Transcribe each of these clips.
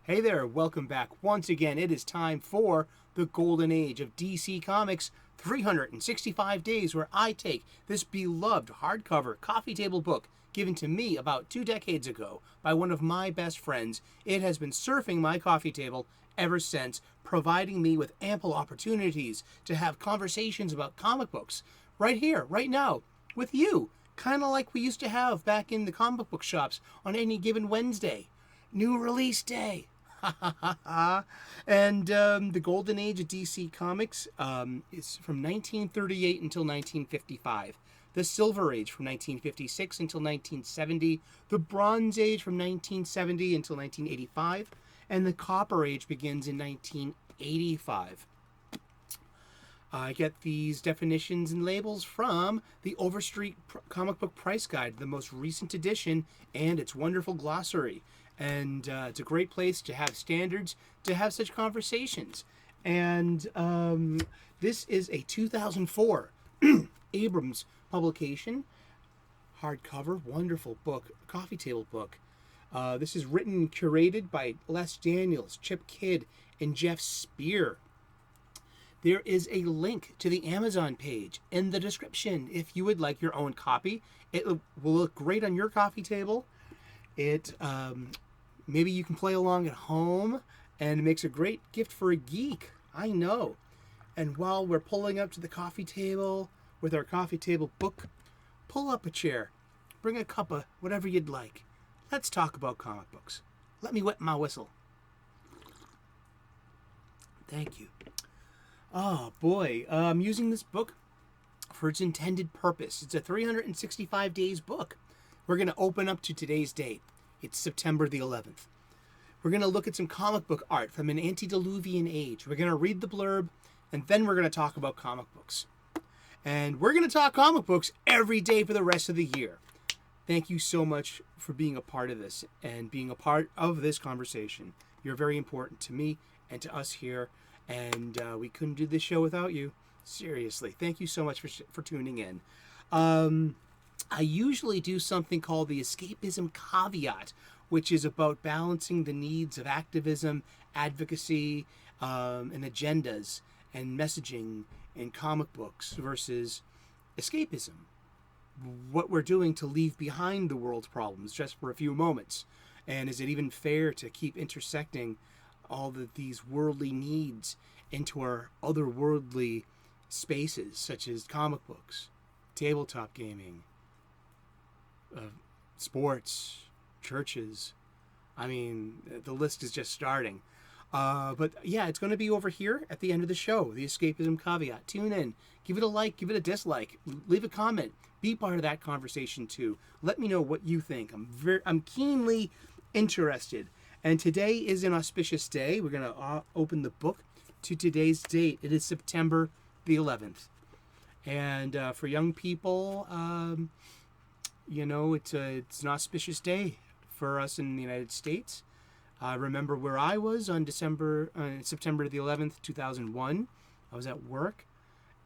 Hey there, welcome back. Once again, it is time for the golden age of DC Comics, 365 days where I take this beloved hardcover coffee table book given to me about 2 decades ago by one of my best friends. It has been surfing my coffee table ever since, providing me with ample opportunities to have conversations about comic books right here, right now, with you, kind of like we used to have back in the comic book shops on any given Wednesday. New release day. And the golden age of DC Comics is from 1938 until 1955. The Silver Age from 1956 until 1970. The Bronze Age from 1970 until 1985. And the Copper Age begins in 1985. I get these definitions and labels from the Overstreet Comic Book Price Guide, the most recent edition, and its wonderful glossary. And it's a great place to have standards, to have such conversations. And this is a 2004 Abrams publication, hardcover, wonderful book, coffee table book. This is written and curated by Les Daniels, Chip Kidd, and Geoff Spear. There is a link to the Amazon page in the description if you would like your own copy. It will look great on your coffee table. It maybe you can play along at home, and it makes a great gift for a geek. I know. And while we're pulling up to the coffee table with our coffee table book, pull up a chair, bring a cup of whatever you'd like. Let's talk about comic books. Let me wet my whistle. Thank you. Oh boy, I'm using this book for its intended purpose. It's a 365 days book. We're going to open up to today's date. It's September the 11th. We're going to look at some comic book art from an Antediluvian age. We're going to read the blurb, and then we're going to talk about comic books. And we're going to talk comic books every day for the rest of the year. Thank you so much for being a part of this and being a part of this conversation. You're very important to me and to us here, and we couldn't do this show without you. Seriously, thank you so much for tuning in. I usually do something called the escapism caveat, which is about balancing the needs of activism, advocacy, and agendas and messaging in comic books versus escapism. What we're doing to leave behind the world's problems just for a few moments. And is it even fair to keep intersecting all of these worldly needs into our otherworldly spaces, such as comic books, tabletop gaming, sports, churches. I mean, the list is just starting. But yeah, it's going to be over here at the end of the show, the escapism caveat. Tune in, give it a like, give it a dislike, leave a comment, be part of that conversation too. Let me know what you think. I'm keenly interested. And today is an auspicious day. We're going to open the book to today's date. It is September the 11th. And for young people, it's an auspicious day for us in the United States. I remember where I was on September the 11th, 2001. I was at work,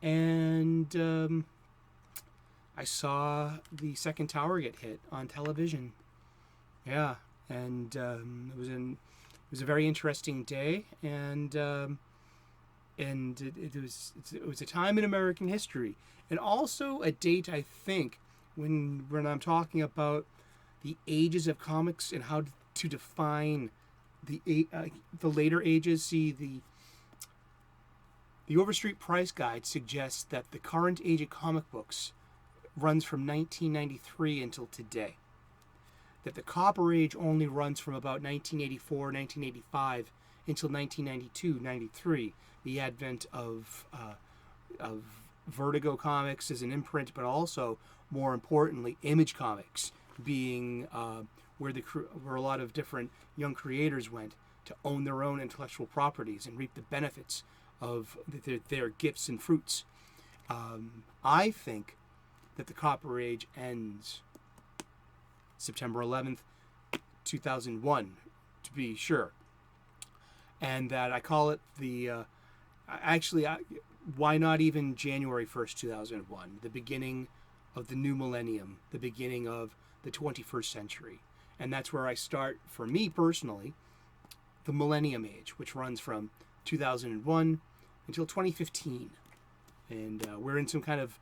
and I saw the second tower get hit on television. Yeah, and it was a very interesting day, and it was a time in American history, and also a date, I think, when I'm talking about the ages of comics and how to define the later ages. See, the Overstreet Price Guide suggests that the current age of comic books runs from 1993 until today. That the Copper Age only runs from about 1984, 1985 until 1992, 93. The advent of Vertigo Comics as an imprint, but also, more importantly, Image Comics being where a lot of different young creators went to own their own intellectual properties and reap the benefits of their gifts and fruits. I think that the Copper Age ends September 11th, 2001, to be sure. And that I call it why not even January 1st, 2001, the beginning of the new millennium, the beginning of the 21st century. And that's where I start, for me personally, the Millennium Age, which runs from 2001 until 2015. And we're in some kind of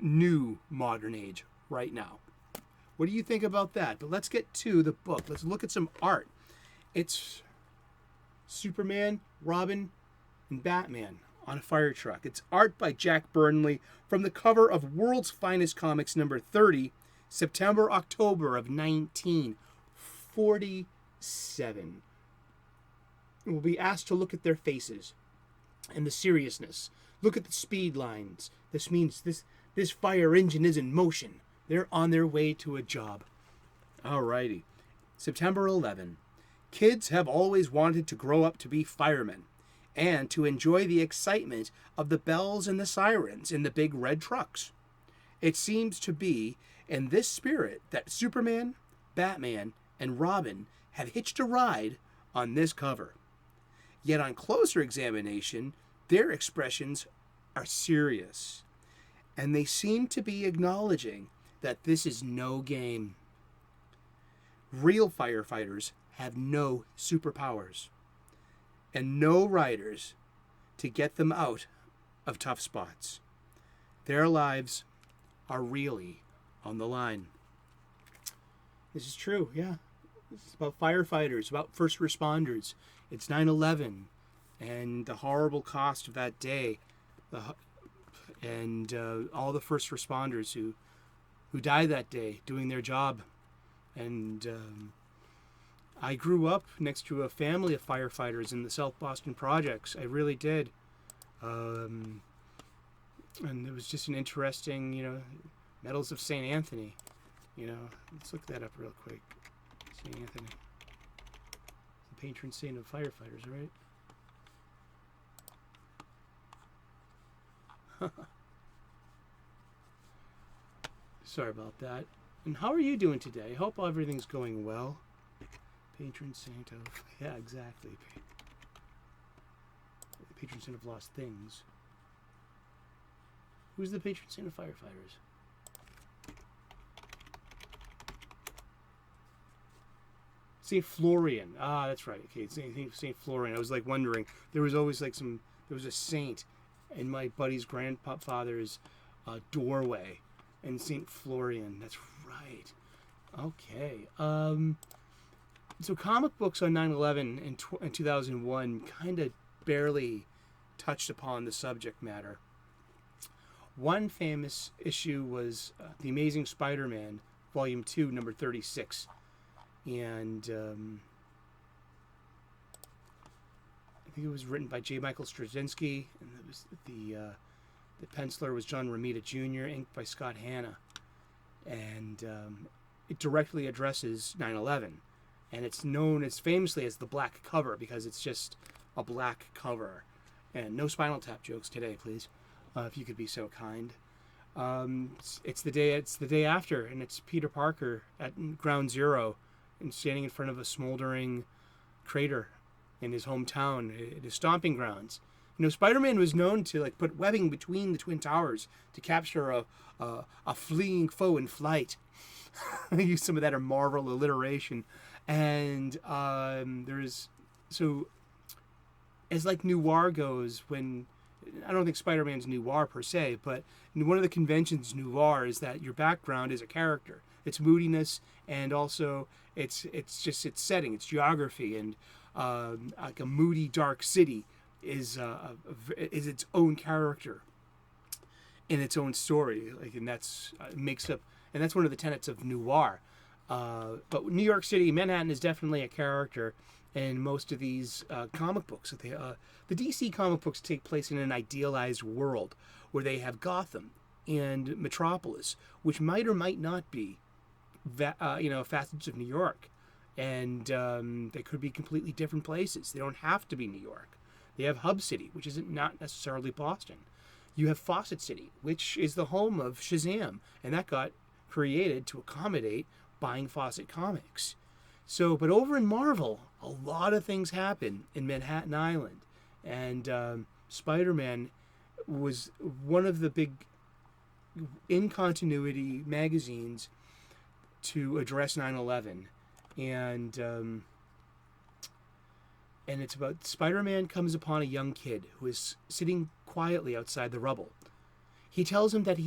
new modern age right now. What do you think about that? But let's get to the book. Let's look at some art. It's Superman, Robin, and Batman on a fire truck. It's art by Jack Burnley from the cover of World's Finest Comics number 30, September-October of 1947. We'll be asked to look at their faces and the seriousness. Look at the speed lines. This means this fire engine is in motion. They're on their way to a job. Alrighty. September 11. Kids have always wanted to grow up to be firemen and to enjoy the excitement of the bells and the sirens in the big red trucks. It seems to be in this spirit that Superman, Batman, and Robin have hitched a ride on this cover. Yet on closer examination, their expressions are serious, and they seem to be acknowledging that this is no game. Real firefighters have no superpowers and no riders to get them out of tough spots. Their lives are really on the line. This is true, yeah. It's about firefighters, about first responders. It's 9/11 and the horrible cost of that day, and all the first responders who died that day doing their job. And I grew up next to a family of firefighters in the South Boston projects. I really did. And it was just an interesting, Medals of St. Anthony. Let's look that up real quick. St. Anthony. The patron saint of firefighters, right? Sorry about that. And how are you doing today? I hope everything's going well. Patron saint of... Yeah, exactly. Patron saint of lost things. Who's the patron saint of firefighters? St. Florian. Ah, that's right. Okay, St. Florian. I was wondering. There was always there was a saint in my buddy's grandfather's doorway. And St. Florian. That's right. Okay. So comic books on 9/11 in 2001 kind of barely touched upon the subject matter. One famous issue was The Amazing Spider-Man, Volume 2, number 36. And I think it was written by J. Michael Straczynski, and it was the penciler was John Romita Jr., inked by Scott Hanna. And it directly addresses 9/11. And it's known as famously as the black cover because it's just a black cover. And no Spinal Tap jokes today, please, if you could be so kind. It's the day after, and it's Peter Parker at Ground Zero, and standing in front of a smoldering crater in his hometown, his stomping grounds. Spider-Man was known to put webbing between the Twin Towers to capture a fleeing foe in flight. I used some of that in Marvel alliteration. And as noir goes, when I don't think Spider-Man's noir per se, but one of the conventions noir is that your background is a character. It's moodiness, and also it's setting, it's geography, and a moody dark city is its own character in its own story, and that's that's one of the tenets of noir. But New York City, Manhattan is definitely a character in most of these comic books. The DC comic books take place in an idealized world where they have Gotham and Metropolis, which might or might not be, facets of New York, and they could be completely different places. They don't have to be New York. They have Hub City, which isn't not necessarily Boston. You have Fawcett City, which is the home of Shazam, and that got created to accommodate buying Fawcett comics. So, but over in Marvel, a lot of things happen in Manhattan Island, and Spider-Man was one of the big in-continuity magazines to address 9/11, and And it's about Spider-Man comes upon a young kid who is sitting quietly outside the rubble. He tells him that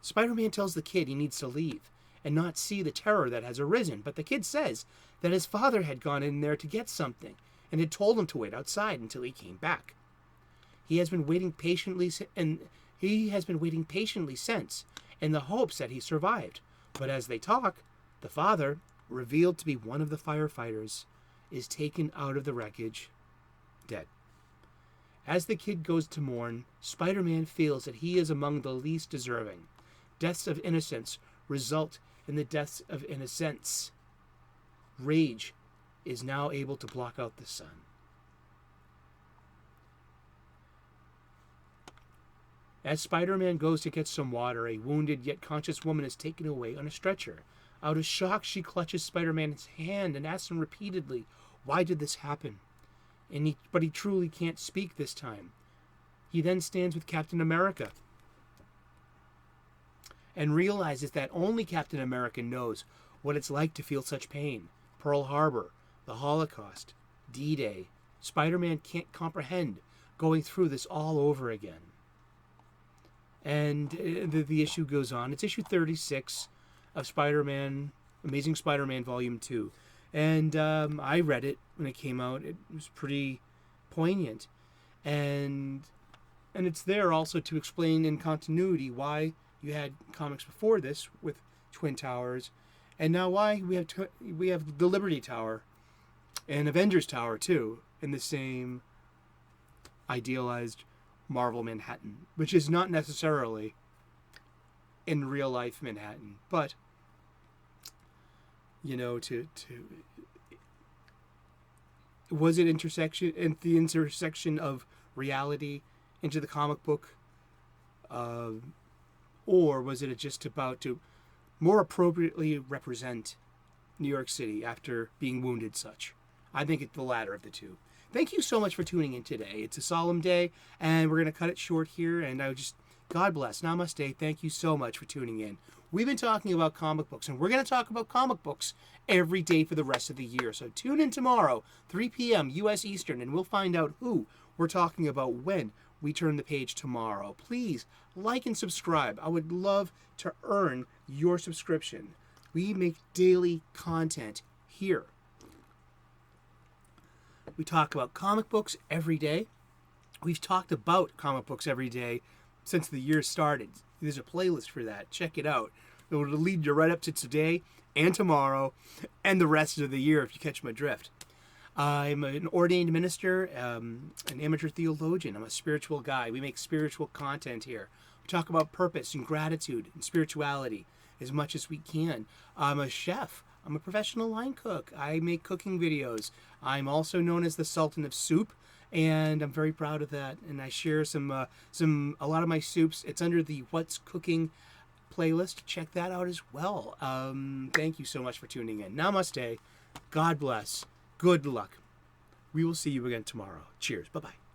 Spider-Man tells the kid he needs to leave and not see the terror that has arisen. But the kid says that his father had gone in there to get something and had told him to wait outside until he came back. He has been waiting patiently since, in the hopes that he survived. But as they talk, the father, revealed to be one of the firefighters, is taken out of the wreckage, dead. As the kid goes to mourn, Spider-Man feels that he is among the least deserving. Deaths of innocence result in the deaths of innocence. Rage is now able to block out the sun. As Spider-Man goes to get some water, a wounded yet conscious woman is taken away on a stretcher. Out of shock, she clutches Spider-Man's hand and asks him repeatedly, "Why did this happen?" But he truly can't speak this time. He then stands with Captain America and realizes that only Captain America knows what it's like to feel such pain. Pearl Harbor, the Holocaust, D-Day. Spider-Man can't comprehend going through this all over again. And the issue goes on. It's issue 36 of Spider-Man, Amazing Spider-Man Volume 2. And I read it when it came out. It was pretty poignant. And it's there also to explain in continuity why you had comics before this with Twin Towers, and now why we have the Liberty Tower and Avengers Tower too in the same idealized Marvel Manhattan, which is not necessarily in real life Manhattan, but was it the intersection of reality into the comic book, or was it just about to more appropriately represent New York City after being wounded such? I think it's the latter of the two. Thank you so much for tuning in today. It's a solemn day, and we're going to cut it short here, and God bless. Namaste. Thank you so much for tuning in. We've been talking about comic books, and we're going to talk about comic books every day for the rest of the year. So tune in tomorrow, 3 p.m. U.S. Eastern, and we'll find out who we're talking about when we turn the page tomorrow. Please like and subscribe. I would love to earn your subscription. We make daily content here. We talk about comic books every day. We've talked about comic books every day since the year started. There's a playlist for that. Check it out. It will lead you right up to today and tomorrow and the rest of the year if you catch my drift. I'm an ordained minister, an amateur theologian. I'm a spiritual guy. We make spiritual content here. We talk about purpose and gratitude and spirituality as much as we can. I'm a chef. I'm a professional line cook. I make cooking videos. I'm also known as the Sultan of Soup, and I'm very proud of that. And I share a lot of my soups. It's under the What's Cooking playlist. Check that out as well. Thank you so much for tuning in. Namaste. God bless. Good luck. We will see you again tomorrow. Cheers. Bye-bye.